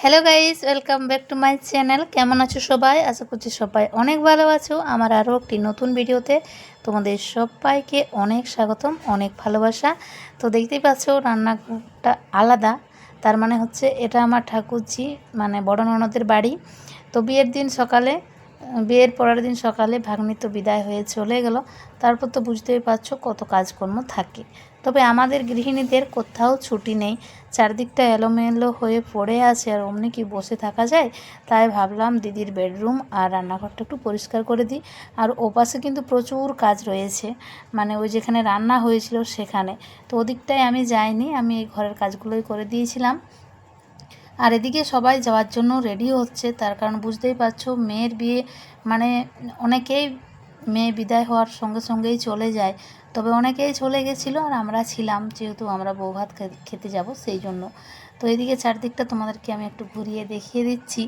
Hello guys, welcome back to my channel. কেমন আছো সবাই? আশা করছি সবাই অনেক ভালো আছো। আমার আরও একটি নতুন ভিডিওতে তোমাদের সবাইকে অনেক স্বাগতম, অনেক ভালোবাসা। তো দেখতেই পাচ্ছ রান্নাটা আলাদা, তার মানে হচ্ছে এটা আমার ঠাকুরজি মানে বড় ননদের বাড়ি। তো বিয়ের পরের দিন সকালে ভাগ্নি তো বিদায় হয়ে চলে গেল। তারপর তো বুঝতেই পারছো কত কাজকর্ম থাকে। তবে আমাদের গৃহিণীদের কোথাও ছুটি নেই, চারদিকটা এলোমেলো হয়ে পড়ে আছে, আর অমনি কি বসে থাকা যায়? তাই ভাবলাম দিদির বেডরুম আর রান্নাঘরটা একটু পরিষ্কার করে দিই। আর ওপাশে কিন্তু প্রচুর কাজ রয়েছে, মানে ওই যেখানে রান্না হয়েছিল সেখানে। তো ওদিকটায় আমি যাইনি, আমি এই ঘরের কাজগুলোই করে দিয়েছিলাম। আর এদিকে সবাই যাওয়ার জন্য রেডি হচ্ছে, তার কারণ বুঝতেই পারছো মেয়ের বিয়ে মানে অনেকেই মেয়ে বিদায় হওয়ার সঙ্গে সঙ্গেই চলে যায়। তবে অনেকেই চলে গেছিলো আর আমরা ছিলাম, যেহেতু আমরা বউ ভাত খেতে যাব সেই জন্য। তো এদিকে চারদিকটা তোমাদেরকে আমি একটু ঘুরিয়ে দেখিয়ে দিচ্ছি।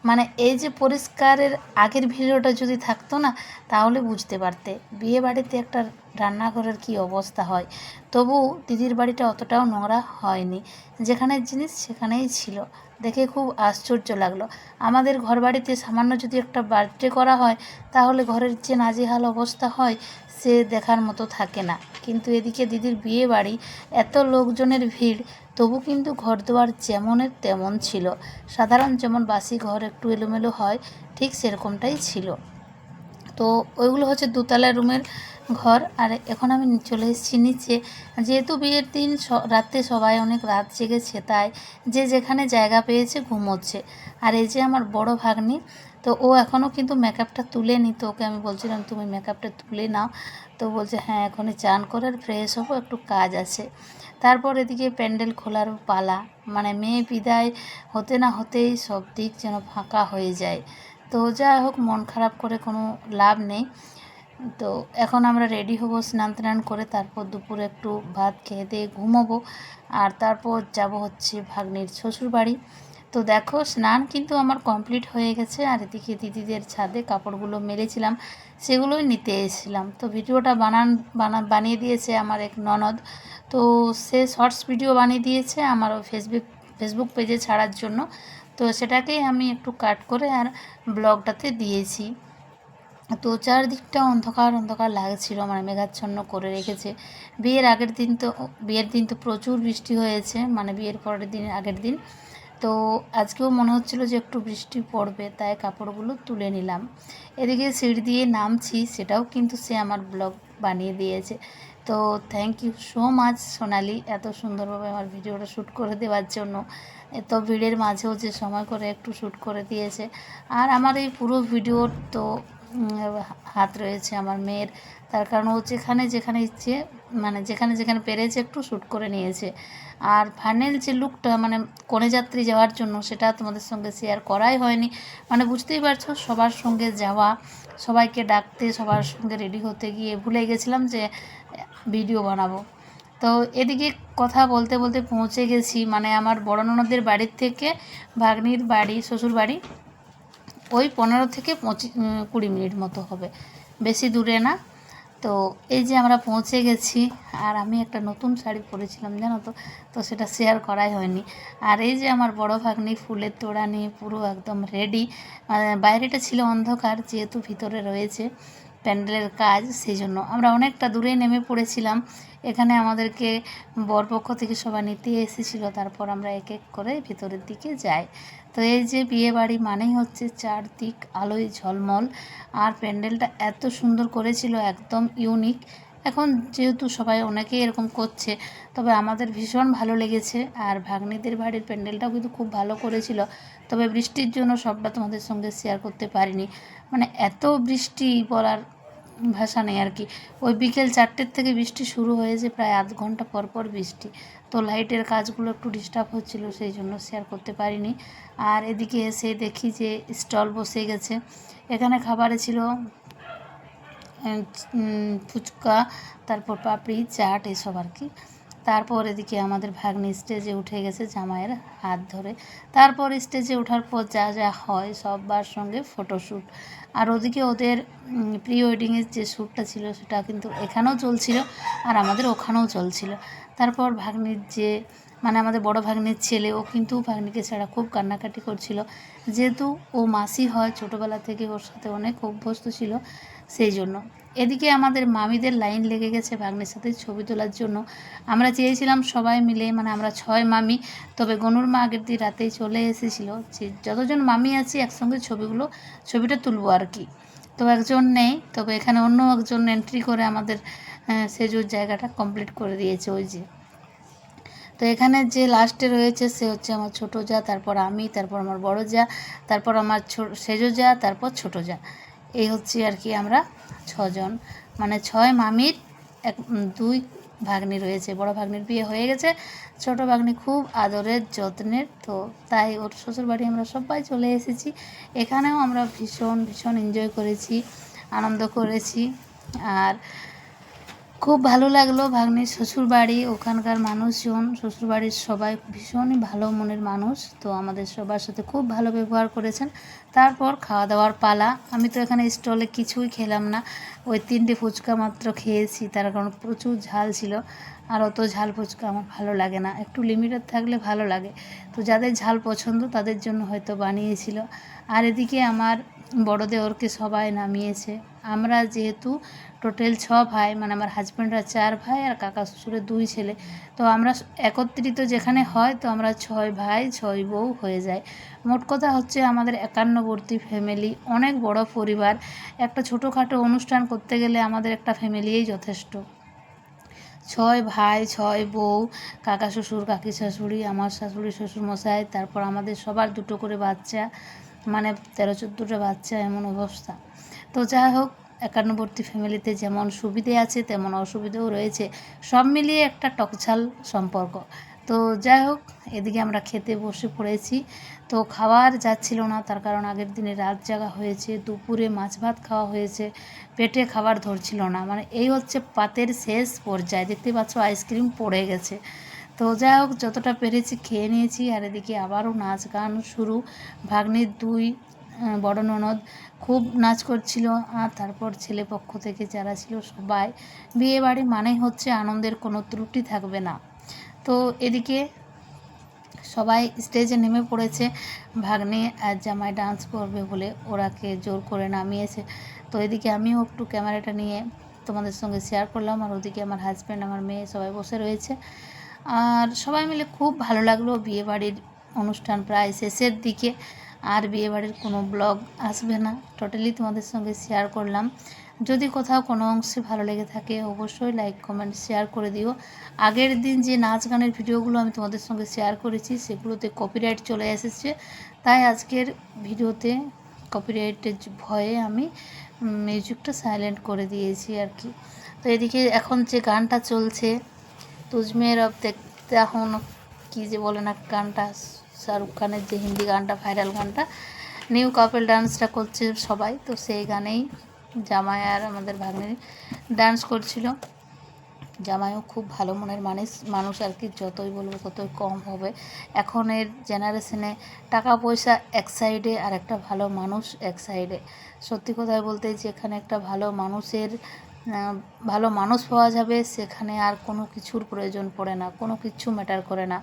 মানে এই যে পরিষ্কারের আগের ভিডিওটা যদি থাকতো না, তাহলে বুঝতে পারতে বিয়ে বাড়িতে একটা রান্নাঘরের কি অবস্থা হয়। তবু দিদির বাড়িটা অতটাও নোংরা হয়নি, যেখানের জিনিস সেখানেই ছিল। দেখে খুব আশ্চর্য লাগলো। আমাদের ঘরবাড়িতে সামান্য যদি একটা বার্থডে করা হয়, তাহলে ঘরের যে নাজেহাল অবস্থা হয় সে দেখার মতো থাকে না। কিন্তু এদিকে দিদির বিয়ে বাড়ি, এত লোকজনের ভিড়, তবু কিন্তু ঘরদুয়ার যেমনের তেমন ছিল। সাধারণ যেমন বাসি ঘর একটু এলোমেলো হয়, ঠিক সেরকমটাই ছিল। তো ওইগুলো হচ্ছে দোতলা রুমের ঘর। আর এখন আমি চলে এসেছি নিচে, যেহেতু বিয়ের দিন রাতে সবাই অনেক রাত জেগেছে, তাই যে যেখানে জায়গা পেয়েছে ঘুমোচ্ছে। আর এই যে আমার বড় ভাগ্নি, তো ও এখনও কিন্তু মেকআপটা তুলে নি। তো ওকে আমি বলছিলাম তুমি মেকআপটা তুলে নাও, তো বলছে হ্যাঁ এখনই চান করে আর ফ্রেশ হবো, একটু কাজ আছে। তারপর এদিকে প্যান্ডেল খোলার পালা, মানে মেয়ে বিদায় হতে না হতেই সব দিক যেন ফাঁকা হয়ে যায়। তো যাই হোক, মন খারাপ করে কোনো লাভ নেই। তো এখন আমরা রেডি হব স্নান টান করে, তারপর দুপুরে একটু ভাত খেয়ে দিয়ে ঘুমোবো। আর তারপর যাব হচ্ছে ভাগ্নির শ্বশুর বাড়ি। তো দেখো স্নান কিন্তু আমার কমপ্লিট হয়ে গেছে, আর এদিকে দিদিদের ছাদে কাপড়গুলো মেলেছিলাম সেগুলোই নিতে এসেছিলাম। তো ভিডিওটা বানিয়ে দিয়েছে আমার এক ননদ। তো সে শর্টস ভিডিও বানিয়ে দিয়েছে আমার ফেসবুক পেজে ছাড়ার জন্য। তো সেটাকেই আমি একটু কাট করে আর ব্লগটাতে দিয়েছি। তো চারদিকটা অন্ধকার অন্ধকার লাগছিল, মানে মেঘাচ্ছন্ন করে রেখেছে। বিয়ের দিন তো প্রচুর বৃষ্টি হয়েছে, মানে বিয়ের পরের দিন আগের দিন। তো আজকেও মনে হচ্ছিল যে একটু বৃষ্টি পড়বে, তাই কাপড়গুলো তুলে নিলাম। এদিকে সিঁড়ি দিয়ে নামছি, সেটাও কিন্তু সে আমার ব্লগ বানিয়ে দিয়েছে। তো থ্যাংক ইউ সো মাচ সোনালি, এত সুন্দরভাবে আমার ভিডিওটা শ্যুট করে দেওয়ার জন্য। এত ভিড়ের মাঝেও যে সময় করে একটু শ্যুট করে দিয়েছে। আর আমার এই পুরো ভিডিওর তো হাত রয়েছে আমার মেয়ের, তার কারণ ও যেখানে যেখানে ইচ্ছে, মানে যেখানে যেখানে পেরেছে একটু শ্যুট করে নিয়েছে। আর ফাইনাল যে লুকটা মানে কনে যাত্রী যাওয়ার জন্য, সেটা তোমাদের সঙ্গে শেয়ার করাই হয়নি। মানে বুঝতেই পারছো, সবার সঙ্গে যাওয়া, সবাইকে ডাকতে, সবার সঙ্গে রেডি হতে গিয়ে ভুলে গেছিলাম যে ভিডিও বানাবো। তো এদিকে কথা বলতে বলতে পৌঁছে গেছি, মানে আমার বড় ননদের বাড়ির থেকে ভাগ্নির বাড়ি শ্বশুর বাড়ি ওই 15 থেকে 20 মিনিট মতো হবে, বেশি দূরে না। তো এই যে আমরা পৌঁছে গেছি, আর আমি একটা নতুন শাড়ি পরেছিলাম জানো তো, তো সেটা শেয়ার করাই হয়নি। আর এই যে আমার বড় ভাগ্নি ফুলের তোড়া নিয়ে পুরো একদম রেডি। বাইরেটা ছিল অন্ধকার, যেহেতু ভিতরে রয়েছে প্যান্ডেলের কাজ, সেই জন্য আমরা অনেকটা দূরে নেমে পড়েছিলাম। এখানে আমাদেরকে বরপক্ষ থেকে সবাই নিতে এসেছিলো, তারপর আমরা এক এক করে ভিতরের দিকে যাই। তো এই যে বিয়ে বাড়ি মানেই হচ্ছে চারদিক আলোয় ঝলমল, আর প্যান্ডেলটা এত সুন্দর করেছিল, একদম ইউনিক। এখন যেহেতু সবাই অনেকেই এরকম করছে, তবে আমাদের ভীষণ ভালো লেগেছে। আর ভাগ্নিদের বাড়ির প্যান্ডেলটাও কিন্তু খুব ভালো করেছিল, তবে বৃষ্টির জন্য সবটা তোমাদের সঙ্গে শেয়ার করতে পারিনি। মানে এত বৃষ্টি বলার ভাষা নেই আর কি। ওই বিকেল 4টের থেকে বৃষ্টি শুরু হয়েছে, প্রায় আধ ঘন্টা পর পর বৃষ্টি। তো লাইটের কাজগুলো একটু ডিস্টার্ব হচ্ছিল, সেই জন্য শেয়ার করতে পারিনি। আর এদিকে এসে দেখি যে স্টল বসে গেছে। এখানে খাবারে ছিল ফুচকা, তারপর পাপড়ি চাট, এসব আর কি। তারপর এদিকে আমাদের ভাগ্নি স্টেজে উঠে গেছে জামাইয়ের হাত ধরে। তারপর স্টেজে ওঠার পর যা যা হয় সবার সঙ্গে ফটোশ্যুট। আর ওদিকে ওদের প্রি ওয়েডিংয়ের যে শ্যুটটা ছিল সেটা কিন্তু এখানেও চলছিল, আর আমাদের ওখানেও চলছিল। তারপর ভাগ্নির যে মানে আমাদের বড় ভাগ্নির ছেলে, ও কিন্তু ভাগ্নিকে ছাড়া খুব কান্নাকাটি করছিল, যেহেতু ও মাসি হয়, ছোটোবেলা থেকে ওর সাথে অনেক অভ্যস্ত ছিল সেই জন্য। এদিকে আমাদের মামিদের লাইন লেগে গেছে ভাগ্নির সাথে ছবি তোলার জন্য। আমরা চেয়েছিলাম সবাই মিলে, মানে আমরা 6 মামি, তবে গনুর মা আগের দিন রাতেই চলে এসেছিল, যে যতজন মামি আছি একসঙ্গে ছবিটা তুলবো আর কি। তো একজন নেই, তবে এখানে অন্য একজন এন্ট্রি করে আমাদের সেজুর জায়গাটা কমপ্লিট করে দিয়েছে। ওই যে, তো এখানে যে লাস্টে রয়েছে সে হচ্ছে আমার ছোটো যা, তারপর আমি, তারপর আমার বড় যা, তারপর আমার সেজো যা, তারপর ছোটো যা। এই হচ্ছে আর কি আমরা 6 জন, মানে 6 মামির 2 ভাগ্নি রয়েছে। বড় ভাগ্নির বিয়ে হয়ে গেছে, ছোট ভাগ্নি খুব আদরের যত্নের, তো তাই ওর শ্বশুরবাড়ি আমরা সবাই চলে এসেছি। এখানেও আমরা ভীষণ ভীষণ এনজয় করেছি, আনন্দ করেছি। আর খুব ভালো লাগলো ভাগ্নির শ্বশুরবাড়ি, ওখানকার মানুষজন, শ্বশুরবাড়ির সবাই ভীষণই ভালো মনের মানুষ, তো আমাদের সবার সাথে খুব ভালো ব্যবহার করেছেন। তারপর খাওয়া দাওয়ার পালা। আমি তো এখানে স্টলে কিছুই খেলাম না, ওই 3টে ফুচকা মাত্র খেয়েছি, তার কারণ প্রচুর ঝাল ছিল, আর অত ঝাল ফুচকা আমার ভালো লাগে না, একটু লিমিটেড থাকলে ভালো লাগে। তো যাদের ঝাল পছন্দ তাদের জন্য হয়তো বানিয়েছিল। আর এদিকে আমার বড় দেওরকে সবাই নামিয়েছে। আমরা যেহেতু টোটাল 6 ভাই, মানে আমার হাজব্যান্ডরা 4 ভাই আর কাকা শ্বশুরের 2 ছেলে, তো আমরা একত্রিত যেখানে হয়, তো আমরা 6 ভাই 6 বউ হয়ে যায়। মোট কথা হচ্ছে আমাদের 51বর্তী ফ্যামিলি, অনেক বড় পরিবার। একটা ছোটোখাটো অনুষ্ঠান করতে গেলে আমাদের একটা ফ্যামিলিই যথেষ্ট। 6 ভাই 6 বউ, কাকা শ্বশুর কাকি শাশুড়ি, আমার শাশুড়ি শ্বশুরমশাই, তারপর আমাদের সবার 2টো করে বাচ্চা, মানে 13-14টা বাচ্চা, এমন অবস্থা। তো যাই হোক, 51বর্তী ফ্যামিলিতে যেমন সুবিধে আছে তেমন অসুবিধেও রয়েছে, সব মিলিয়ে একটা টকঝাল সম্পর্ক। তো যাই হোক, এদিকে আমরা খেতে বসে পড়েছি। তো খাওয়ার যাচ্ছিল না, তার কারণ আগের দিনে রাত জাগা হয়েছে, দুপুরে মাছ ভাত খাওয়া হয়েছে, পেটে খাবার ধরছিল না, মানে এই হচ্ছে পাতের শেষ পর্যায়ে। দেখতে পাচ্ছ আইসক্রিম পড়ে গেছে। তো যাই হোক, যতটা পেরেছি খেয়ে নিয়েছি। আর এদিকে আবারও নাচ গান শুরু। ভাগ্নির 2 বড় ননদ খুব নাচ করছিল, আর তারপর ছেলে পক্ষ থেকে যারা ছিল সবাই। বিয়ে বাড়ি মানেই হচ্ছে আনন্দের, কোনো ত্রুটি থাকবে না। তো এদিকে সবাই স্টেজে নেমে পড়েছে, ভাগ্নে আর জামাই ডান্স করবে বলে ওরাকে জোর করে নামিয়েছে। তো এদিকে আমিও একটু ক্যামেরাটা নিয়ে তোমাদের সঙ্গে শেয়ার করলাম, আর ওদিকে আমার হাজব্যান্ড, আমার মেয়ে সবাই বসে রয়েছে। আর সবাই মিলে খুব ভালো লাগলো। বিয়েবাড়ির অনুষ্ঠান প্রায় শেষের দিকে, আর বিয়েবাড়ির কোনো ব্লগ আসবে না, টোটালি তোমাদের সঙ্গে শেয়ার করলাম। যদি কোথাও কোনো অংশে ভালো লেগে থাকে অবশ্যই লাইক কমেন্ট শেয়ার করে দিও। আগের দিন যে নাচ গানের ভিডিওগুলো আমি তোমাদের সঙ্গে শেয়ার করেছি সেগুলোতে কপিরাইট চলে এসেছে, তাই আজকের ভিডিওতে কপিরাইটের ভয়ে আমি মিউজিকটা সাইলেন্ট করে দিয়েছি আর কি। তো এদিকে এখন যে গানটা চলছে, তুজমে রব দেখতে হন, কী যে বলে না গানটা, শাহরুখ খানের যে হিন্দি গানটা, ভাইরাল গানটা, নিউ কাপল ডান্সটা করছে সবাই, তো সেই গানেই জামাই আর আমাদের ভাগ্নে ডান্স করছিল। জামাইও খুব ভালো মনের মানুষ আর কি, যতই বলবো ততই কম হবে। এখনের জেনারেশনে টাকা পয়সা এক সাইডে, আর একটা ভালো মানুষ এক সাইডে। সত্যি কথাই বলতে, যেখানে একটা ভালো মানুষ পাওয়া যাবে, সেখানে আর কোনো কিছুর প্রয়োজন পড়ে না, কোনো কিছু ম্যাটার করে না।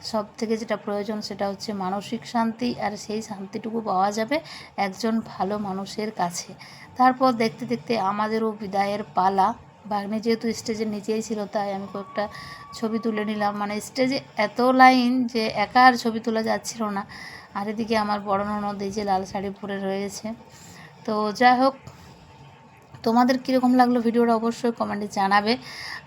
সব থেকে যেটা প্রয়োজন সেটা হচ্ছে মানসিক শান্তি, আর সেই শান্তিটুকু পাওয়া যাবে একজন ভালো মানুষের কাছে। তারপর দেখতে দেখতে আমাদেরও বিদায়ের পালা। ভাগ্নে যেহেতু স্টেজের নিচেই ছিল, তাই আমি কয়েকটা ছবি তুলে নিলাম। মানে স্টেজে এত লাইন যে একা আর ছবি তোলা যাচ্ছিল না। আর এদিকে আমার বড় ননদ এই যে লাল শাড়ি পরে রয়েছে। তো যাই হোক, তোমাদের কীরকম লাগলো ভিডিওটা অবশ্যই কমেন্টে জানাবে।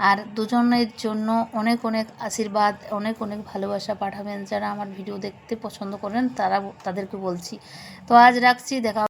আর দুজনের জন্য অনেক অনেক আশীর্বাদ, অনেক অনেক ভালোবাসা পাঠাবেন। যারা আমার ভিডিও দেখতে পছন্দ করেন তাদেরকে বলছি। তো আজ রাখছি, দেখা